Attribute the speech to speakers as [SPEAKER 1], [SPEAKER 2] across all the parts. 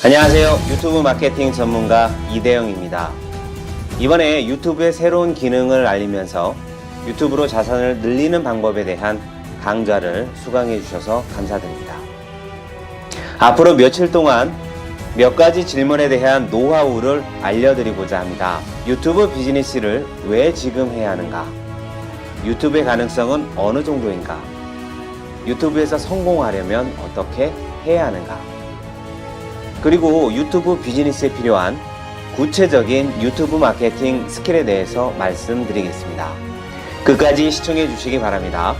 [SPEAKER 1] 안녕하세요. 유튜브 마케팅 전문가 이대영입니다. 이번에 유튜브의 새로운 기능을 알리면서 유튜브로 자산을 늘리는 방법에 대한 강좌를 수강해 주셔서 감사드립니다. 앞으로 며칠 동안 몇 가지 질문에 대한 노하우를 알려드리고자 합니다. 유튜브 비즈니스를 왜 지금 해야 하는가? 유튜브의 가능성은 어느 정도인가? 유튜브에서 성공하려면 어떻게 해야 하는가? 그리고 유튜브 비즈니스에 필요한 구체적인 유튜브 마케팅 스킬에 대해서 말씀드리겠습니다. 끝까지 시청해 주시기 바랍니다.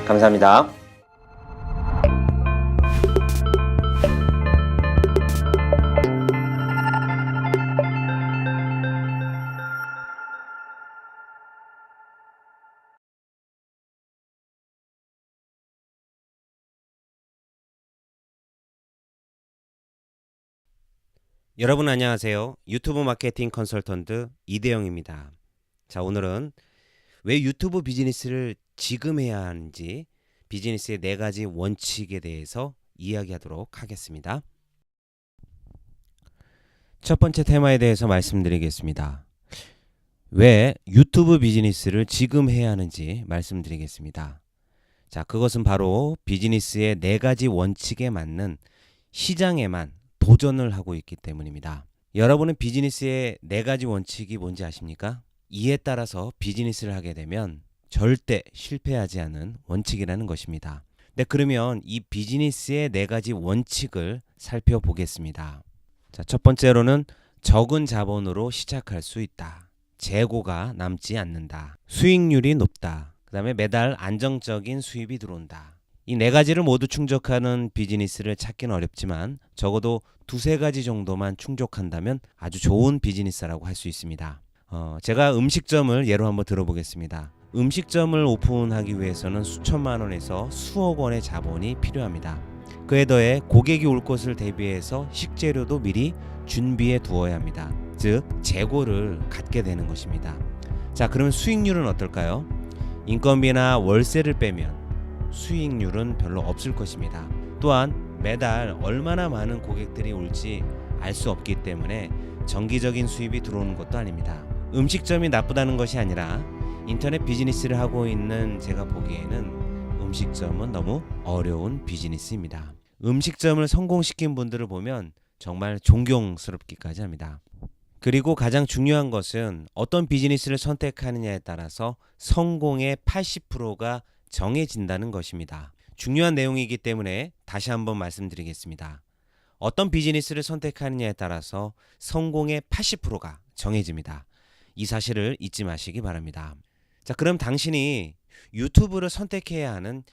[SPEAKER 1] 감사합니다.
[SPEAKER 2] 여러분 안녕하세요. 유튜브 마케팅 컨설턴트 이대영입니다. 자, 오늘은 왜 유튜브 비즈니스를 지금 해야 하는지 비즈니스의 4가지 원칙에 대해서 이야기하도록 하겠습니다. 첫 번째 테마에 대해서 말씀드리겠습니다. 왜 유튜브 비즈니스를 지금 해야 하는지 말씀드리겠습니다. 자, 그것은 바로 비즈니스의 4가지 원칙에 맞는 시장에만 도전을 하고 있기 때문입니다. 여러분은 비즈니스의 4가지 원칙이 뭔지 아십니까? 이에 따라서 비즈니스를 하게 되면 절대 실패하지 않은 원칙이라는 것입니다. 네, 그러면 이 비즈니스의 4가지 원칙을 살펴보겠습니다. 자, 첫 번째로는 적은 자본으로 시작할 수 있다. 재고가 남지 않는다. 수익률이 높다. 그 다음에 매달 안정적인 수입이 들어온다. 이 4가지를 모두 충족하는 비즈니스를 찾기는 어렵지만 적어도 2-3가지 정도만 충족한다면 아주 좋은 비즈니스라고 할 수 있습니다. 제가 음식점을 예로 한번 들어보겠습니다. 음식점을 오픈하기 위해서는 수천만 원에서 수억 원의 자본이 필요합니다. 그에 더해 고객이 올 것을 대비해서 식재료도 미리 준비해 두어야 합니다. 즉 재고를 갖게 되는 것입니다. 자, 그러면 수익률은 어떨까요? 인건비나 월세를 빼면 수익률은 별로 없을 것입니다. 또한 매달 얼마나 많은 고객들이 올지 알 수 없기 때문에 정기적인 수입이 들어오는 것도 아닙니다. 음식점이 나쁘다는 것이 아니라 인터넷 비즈니스를 하고 있는 제가 보기에는 음식점은 너무 어려운 비즈니스입니다. 음식점을 성공시킨 분들을 보면 정말 존경스럽기까지 합니다. 그리고 가장 중요한 것은 어떤 비즈니스를 선택하느냐에 따라서 성공의 80%가 정해진다는 것입니다. 중요한 내용이기 때문에 다시 한번 말씀드리겠습니다. 어떤 비즈니스를 선택하느냐에 따라서 성공의 80%가 정해집니다. 이 사실을 잊지 마시기 바랍니다. 자, 그럼 당신이 유튜브를 선택해야 하는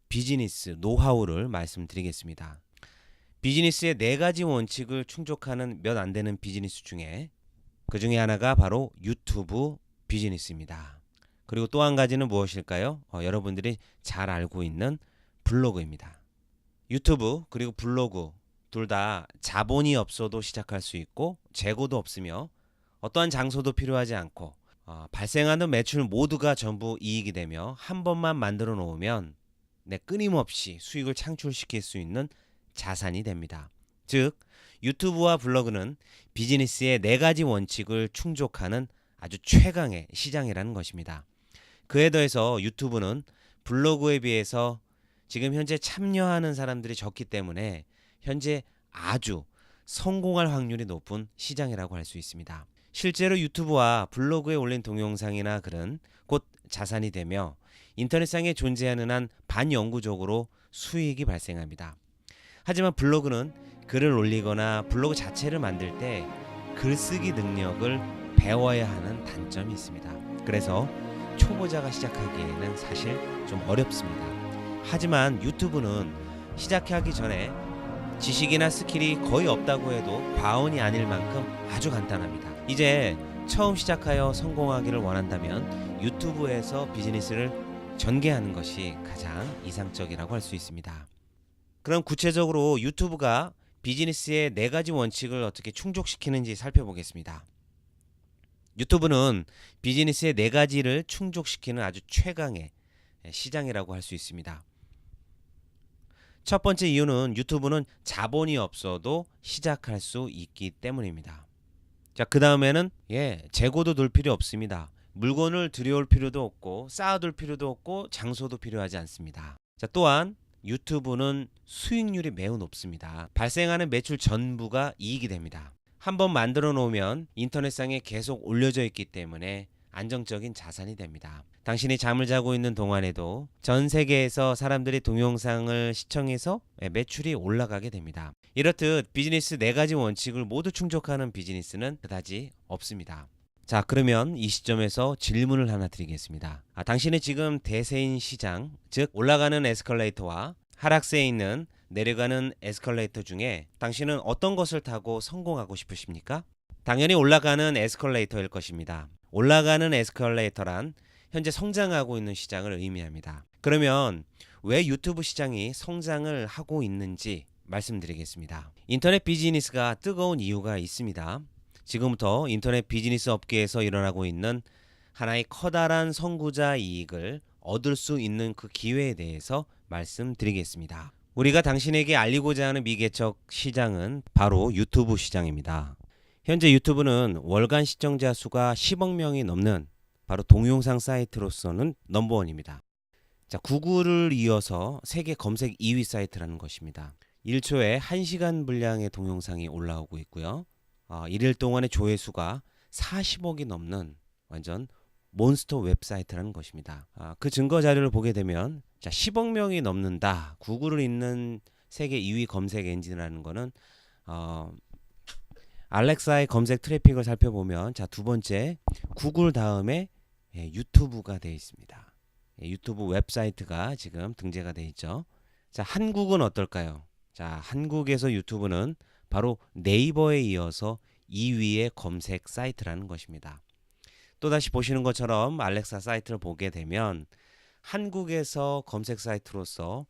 [SPEAKER 2] 비즈니스 노하우를 말씀드리겠습니다. 비즈니스의 4가지 원칙을 충족하는 몇 안 되는 비즈니스 중에 그 중에 하나가 바로 유튜브 비즈니스입니다. 그리고 또 한 가지는 무엇일까요? 여러분들이 잘 알고 있는 블로그입니다. 유튜브 그리고 블로그 둘 다 자본이 없어도 시작할 수 있고 재고도 없으며 어떠한 장소도 필요하지 않고 발생하는 매출 모두가 전부 이익이 되며 한 번만 만들어 놓으면 끊임없이 수익을 창출시킬 수 있는 자산이 됩니다. 즉 유튜브와 블로그는 비즈니스의 4가지 원칙을 충족하는 아주 최강의 시장이라는 것입니다. 그에 더해서 유튜브는 블로그에 비해서 지금 현재 참여하는 사람들이 적기 때문에 현재 아주 성공할 확률이 높은 시장이라고 할 수 있습니다. 실제로 유튜브와 블로그에 올린 동영상이나 글은 곧 자산이 되며 인터넷상에 존재하는 한 반영구적으로 수익이 발생합니다. 하지만 블로그는 글을 올리거나 블로그 자체를 만들 때 글쓰기 능력을 배워야 하는 단점이 있습니다. 그래서 초보자가 시작하기에는 사실 좀 어렵습니다. 하지만 유튜브는 시작하기 전에 지식이나 스킬이 거의 없다고 해도 과언이 아닐 만큼 아주 간단합니다. 이제 처음 시작하여 성공하기를 원한다면 유튜브에서 비즈니스를 전개하는 것이 가장 이상적이라고 할 수 있습니다. 그럼 구체적으로 유튜브가 비즈니스의 4가지 원칙을 어떻게 충족시키는지 살펴보겠습니다. 유튜브는 비즈니스의 4가지를 충족시키는 아주 최강의 시장이라고 할 수 있습니다. 첫 번째 이유는 유튜브는 자본이 없어도 시작할 수 있기 때문입니다. 자, 그 다음에는 재고도 둘 필요 없습니다. 물건을 들여올 필요도 없고 쌓아둘 필요도 없고 장소도 필요하지 않습니다. 자, 또한 유튜브는 수익률이 매우 높습니다. 발생하는 매출 전부가 이익이 됩니다. 한번 만들어 놓으면 인터넷상에 계속 올려져 있기 때문에 안정적인 자산이 됩니다. 당신이 잠을 자고 있는 동안에도 전 세계에서 사람들이 동영상을 시청해서 매출이 올라가게 됩니다. 이렇듯 비즈니스 4가지 원칙을 모두 충족하는 비즈니스는 그다지 없습니다. 자, 그러면 이 시점에서 질문을 하나 드리겠습니다. 당신은 지금 대세인 시장, 즉 올라가는 에스컬레이터와 하락세에 있는 내려가는 에스컬레이터 중에 당신은 어떤 것을 타고 성공하고 싶으십니까? 당연히 올라가는 에스컬레이터일 것입니다. 올라가는 에스컬레이터란 현재 성장하고 있는 시장을 의미합니다. 그러면 왜 유튜브 시장이 성장을 하고 있는지 말씀드리겠습니다. 인터넷 비즈니스가 뜨거운 이유가 있습니다. 지금부터 인터넷 비즈니스 업계에서 일어나고 있는 하나의 커다란 선구자 이익을 얻을 수 있는 그 기회에 대해서 말씀드리겠습니다. 우리가 당신에게 알리고자 하는 미개척 시장은 바로 유튜브 시장입니다. 현재 유튜브는 월간 시청자 수가 10억 명이 넘는 바로 동영상 사이트로서는 넘버원입니다. 자, 구글을 이어서 세계 검색 2위 사이트라는 것입니다. 1초에 1시간 분량의 동영상이 올라오고 있고요. 1일 동안의 조회수가 40억이 넘는 완전 몬스터 웹사이트라는 것입니다. 그 증거 자료를 보게 되면 10억 명이 넘는다. 구글을 잇는 세계 2위 검색 엔진이라는 거는 알렉사의 검색 트래픽을 살펴보면 두 번째 구글 다음에 유튜브가 되어 있습니다. 유튜브 웹사이트가 지금 등재가 되어 있죠. 자, 한국은 어떨까요? 자, 한국에서 유튜브는 바로 네이버에 이어서 2위의 검색 사이트라는 것입니다. 또다시 보시는 것처럼 알렉사 사이트를 보게 되면 한국에서 검색 사이트로서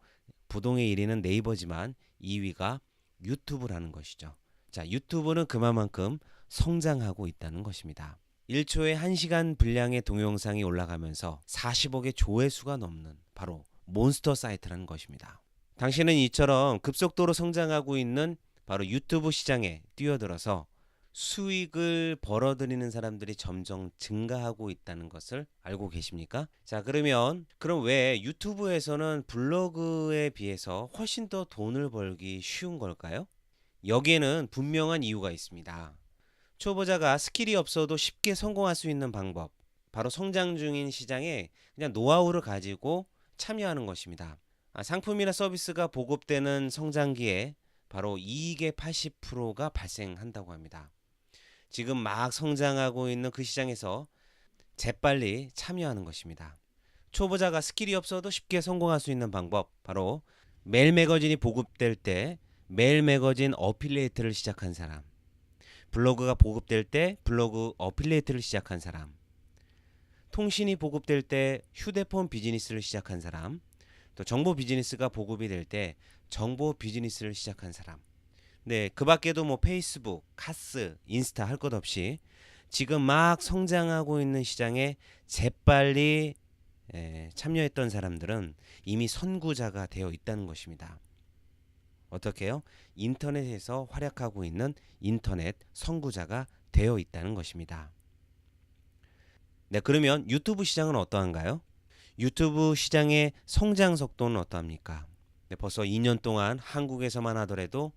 [SPEAKER 2] 부동의 1위는 네이버지만 2위가 유튜브라는 것이죠. 자, 유튜브는 그만큼 성장하고 있다는 것입니다. 1초에 1시간 분량의 동영상이 올라가면서 40억의 조회수가 넘는 바로 몬스터 사이트라는 것입니다. 당신은 이처럼 급속도로 성장하고 있는 바로 유튜브 시장에 뛰어들어서 수익을 벌어들이는 사람들이 점점 증가하고 있다는 것을 알고 계십니까? 자, 그럼 왜 유튜브에서는 블로그에 비해서 훨씬 더 돈을 벌기 쉬운 걸까요? 여기에는 분명한 이유가 있습니다. 초보자가 스킬이 없어도 쉽게 성공할 수 있는 방법, 바로 성장 중인 시장에 그냥 노하우를 가지고 참여하는 것입니다. 상품이나 서비스가 보급되는 성장기에 바로 이익의 80%가 발생한다고 합니다. 지금 막 성장하고 있는 그 시장에서 재빨리 참여하는 것입니다. 초보자가 스킬이 없어도 쉽게 성공할 수 있는 방법, 바로 매일 매거진이 보급될 때 매일 매거진 어필리에이트를 시작한 사람, 블로그가 보급될 때 블로그 어필리에이트를 시작한 사람, 통신이 보급될 때 휴대폰 비즈니스를 시작한 사람, 또 정보 비즈니스가 보급이 될 때 정보 비즈니스를 시작한 사람. 네, 그 밖에도 페이스북, 카스, 인스타 할 것 없이 지금 막 성장하고 있는 시장에 재빨리 참여했던 사람들은 이미 선구자가 되어 있다는 것입니다. 어떻게요? 인터넷에서 활약하고 있는 인터넷 선구자가 되어 있다는 것입니다. 네, 그러면 유튜브 시장은 어떠한가요? 유튜브 시장의 성장 속도는 어떠합니까? 네, 벌써 2년 동안 한국에서만 하더라도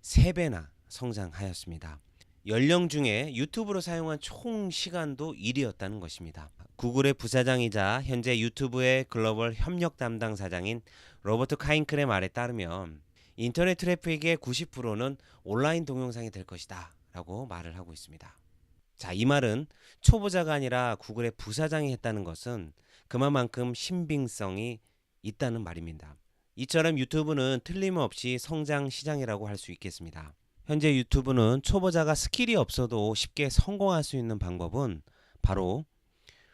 [SPEAKER 2] 3배나 성장하였습니다. 연령 중에 유튜브로 사용한 총 시간도 1위였다는 것입니다. 구글의 부사장이자 현재 유튜브의 글로벌 협력 담당 사장인 로버트 카인클의 말에 따르면 인터넷 트래픽의 90%는 온라인 동영상이 될 것이다 라고 말을 하고 있습니다. 자, 이 말은 초보자가 아니라 구글의 부사장이 했다는 것은 그만큼 신빙성이 있다는 말입니다. 이처럼 유튜브는 틀림없이 성장 시장이라고 할 수 있겠습니다. 현재 유튜브는 초보자가 스킬이 없어도 쉽게 성공할 수 있는 방법은 바로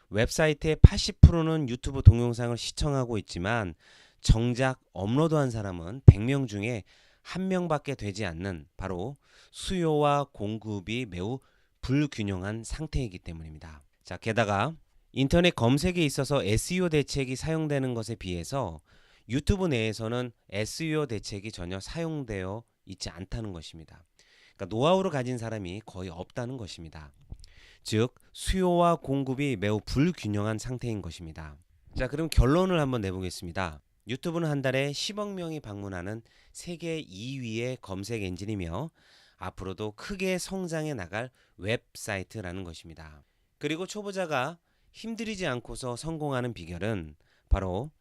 [SPEAKER 2] 웹사이트의 80%는 유튜브 동영상을 시청하고 있지만 정작 업로드한 사람은 100명 중에 1명밖에 되지 않는 바로 수요와 공급이 매우 불균형한 상태이기 때문입니다. 자, 게다가 인터넷 검색에 있어서 SEO 대책이 사용되는 것에 비해서 유튜브 내에서는 SEO 대책이 전혀 사용되어 있지 않다는 것입니다. 그러니까 노하우를 가진 사람이 거의 없다는 것입니다. 즉 수요와 공급이 매우 불균형한 상태인 것입니다. 자, 그럼 결론을 한번 내보겠습니다. 유튜브는 한 달에 10억 명이 방문하는 세계 2위의 검색 엔진이며 앞으로도 크게 성장해 나갈 웹사이트라는 것입니다. 그리고 초보자가 힘들이지 않고서 성공하는 비결은 바로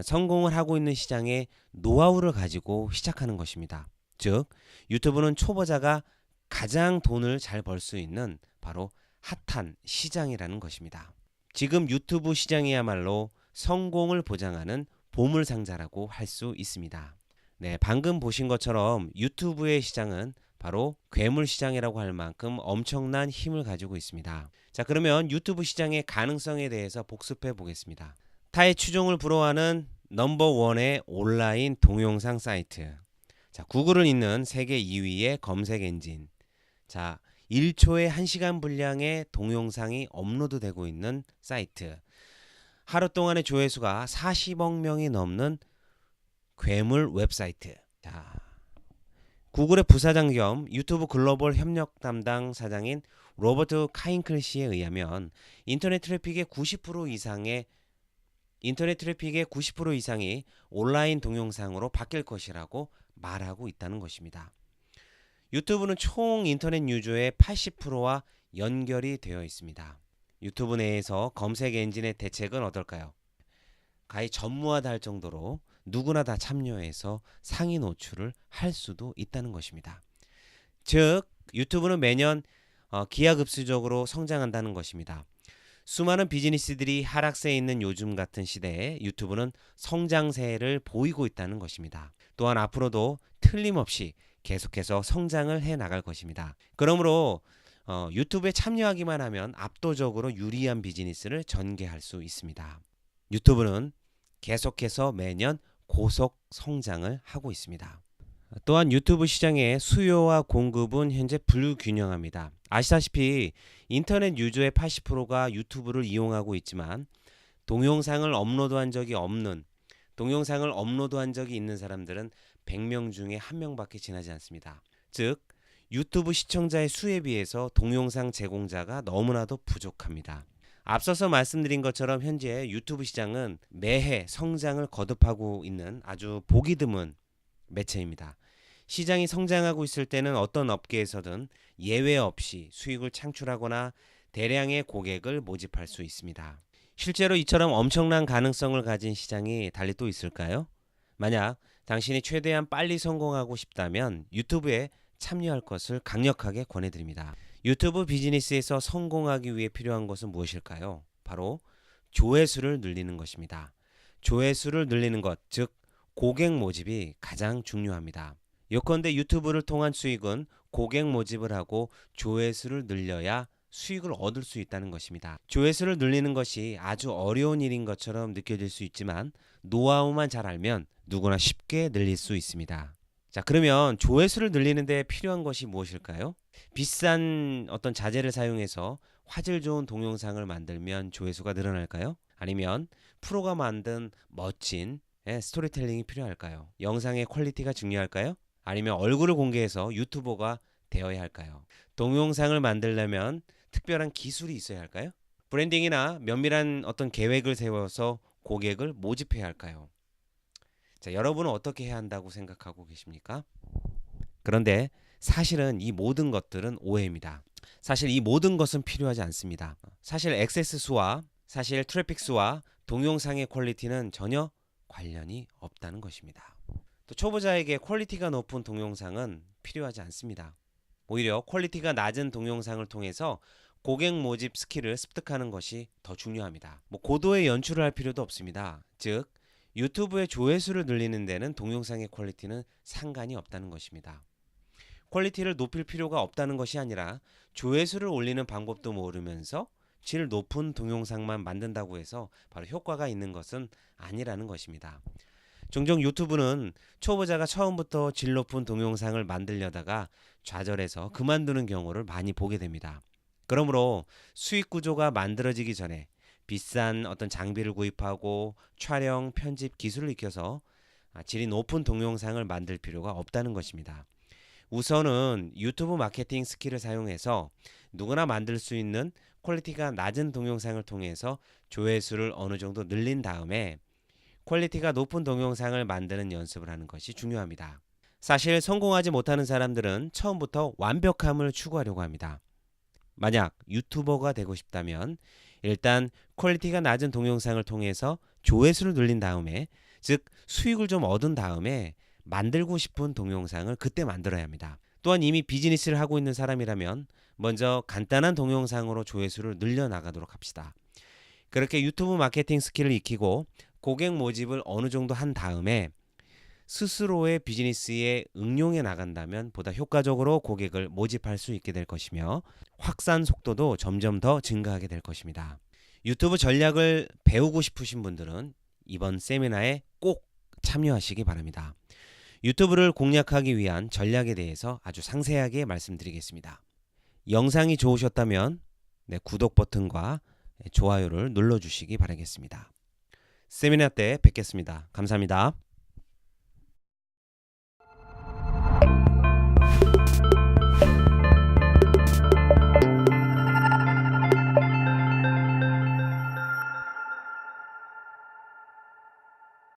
[SPEAKER 2] 성공을 하고 있는 시장의 노하우를 가지고 시작하는 것입니다. 즉 유튜브는 초보자가 가장 돈을 잘 벌 수 있는 바로 핫한 시장이라는 것입니다. 지금 유튜브 시장이야말로 성공을 보장하는 보물상자라고 할 수 있습니다. 네, 방금 보신 것처럼 유튜브의 시장은 바로 괴물 시장이라고 할 만큼 엄청난 힘을 가지고 있습니다. 자, 그러면 유튜브 시장의 가능성에 대해서 복습해 보겠습니다. 타의 추종을 불허하는 넘버원의 온라인 동영상 사이트. 자, 구글을 잇는 세계 2위의 검색 엔진. 자, 1초에 1시간 분량의 동영상이 업로드되고 있는 사이트. 하루 동안의 조회수가 40억 명이 넘는 괴물 웹사이트. 자, 구글의 부사장 겸 유튜브 글로벌 협력 담당 사장인 로버트 카인클 씨에 의하면 인터넷 트래픽의 90% 이상이 온라인 동영상으로 바뀔 것이라고 말하고 있다는 것입니다. 유튜브는 총 인터넷 유저의 80%와 연결이 되어 있습니다. 유튜브 내에서 검색 엔진의 대책은 어떨까요? 가히 전무하다 정도로 누구나 다 참여해서 상위 노출을 할 수도 있다는 것입니다. 즉 유튜브는 매년 기하급수적으로 성장한다는 것입니다. 수많은 비즈니스들이 하락세에 있는 요즘 같은 시대에 유튜브는 성장세를 보이고 있다는 것입니다. 또한 앞으로도 틀림없이 계속해서 성장을 해 나갈 것입니다. 그러므로 유튜브에 참여하기만 하면 압도적으로 유리한 비즈니스를 전개할 수 있습니다. 유튜브는 계속해서 매년 고속 성장을 하고 있습니다. 또한 유튜브 시장의 수요와 공급은 현재 불균형합니다. 아시다시피 인터넷 유저의 80%가 유튜브를 이용하고 있지만 동영상을 업로드한 적이 있는 사람들은 100명 중에 1명밖에 지나지 않습니다. 즉 유튜브 시청자의 수에 비해서 동영상 제공자가 너무나도 부족합니다. 앞서서 말씀드린 것처럼 현재 유튜브 시장은 매해 성장을 거듭하고 있는 아주 보기 드문 매체입니다. 시장이 성장하고 있을 때는 어떤 업계에서든 예외 없이 수익을 창출하거나 대량의 고객을 모집할 수 있습니다. 실제로 이처럼 엄청난 가능성을 가진 시장이 달리 또 있을까요? 만약 당신이 최대한 빨리 성공하고 싶다면 유튜브에 참여할 것을 강력하게 권해드립니다. 유튜브 비즈니스에서 성공하기 위해 필요한 것은 무엇일까요? 바로 조회수를 늘리는 것입니다. 조회수를 늘리는 것, 즉 고객 모집이 가장 중요합니다. 요컨대 유튜브를 통한 수익은 고객 모집을 하고 조회수를 늘려야 수익을 얻을 수 있다는 것입니다. 조회수를 늘리는 것이 아주 어려운 일인 것처럼 느껴질 수 있지만 노하우만 잘 알면 누구나 쉽게 늘릴 수 있습니다. 자, 그러면 조회수를 늘리는 데 필요한 것이 무엇일까요? 비싼 어떤 자재를 사용해서 화질 좋은 동영상을 만들면 조회수가 늘어날까요? 아니면 프로가 만든 멋진 스토리텔링이 필요할까요? 영상의 퀄리티가 중요할까요? 아니면 얼굴을 공개해서 유튜버가 되어야 할까요? 동영상을 만들려면 특별한 기술이 있어야 할까요? 브랜딩이나 면밀한 어떤 계획을 세워서 고객을 모집해야 할까요? 자, 여러분은 어떻게 해야 한다고 생각하고 계십니까? 그런데 사실은 이 모든 것들은 오해입니다. 사실 이 모든 것은 필요하지 않습니다. 사실 액세스 수와 사실 트래픽 수와 동영상의 퀄리티는 전혀 관련이 없다는 것입니다. 또 초보자에게 퀄리티가 높은 동영상은 필요하지 않습니다. 오히려 퀄리티가 낮은 동영상을 통해서 고객 모집 스킬을 습득하는 것이 더 중요합니다. 고도의 연출을 할 필요도 없습니다. 즉 유튜브의 조회수를 늘리는 데는 동영상의 퀄리티는 상관이 없다는 것입니다. 퀄리티를 높일 필요가 없다는 것이 아니라 조회수를 올리는 방법도 모르면서 질 높은 동영상만 만든다고 해서 바로 효과가 있는 것은 아니라는 것입니다. 종종 유튜브는 초보자가 처음부터 질 높은 동영상을 만들려다가 좌절해서 그만두는 경우를 많이 보게 됩니다. 그러므로 수익 구조가 만들어지기 전에 비싼 어떤 장비를 구입하고 촬영, 편집 기술을 익혀서 질이 높은 동영상을 만들 필요가 없다는 것입니다. 우선은 유튜브 마케팅 스킬을 사용해서 누구나 만들 수 있는 퀄리티가 낮은 동영상을 통해서 조회수를 어느 정도 늘린 다음에 퀄리티가 높은 동영상을 만드는 연습을 하는 것이 중요합니다. 사실 성공하지 못하는 사람들은 처음부터 완벽함을 추구하려고 합니다. 만약 유튜버가 되고 싶다면 일단 퀄리티가 낮은 동영상을 통해서 조회수를 늘린 다음에, 즉 수익을 좀 얻은 다음에 만들고 싶은 동영상을 그때 만들어야 합니다. 또한 이미 비즈니스를 하고 있는 사람이라면 먼저 간단한 동영상으로 조회수를 늘려나가도록 합시다. 그렇게 유튜브 마케팅 스킬을 익히고 고객 모집을 어느 정도 한 다음에 스스로의 비즈니스에 응용해 나간다면 보다 효과적으로 고객을 모집할 수 있게 될 것이며 확산 속도도 점점 더 증가하게 될 것입니다. 유튜브 전략을 배우고 싶으신 분들은 이번 세미나에 꼭 참여하시기 바랍니다. 유튜브를 공략하기 위한 전략에 대해서 아주 상세하게 말씀드리겠습니다. 영상이 좋으셨다면 구독 버튼과 좋아요를 눌러주시기 바라겠습니다. 세미나 때 뵙겠습니다. 감사합니다.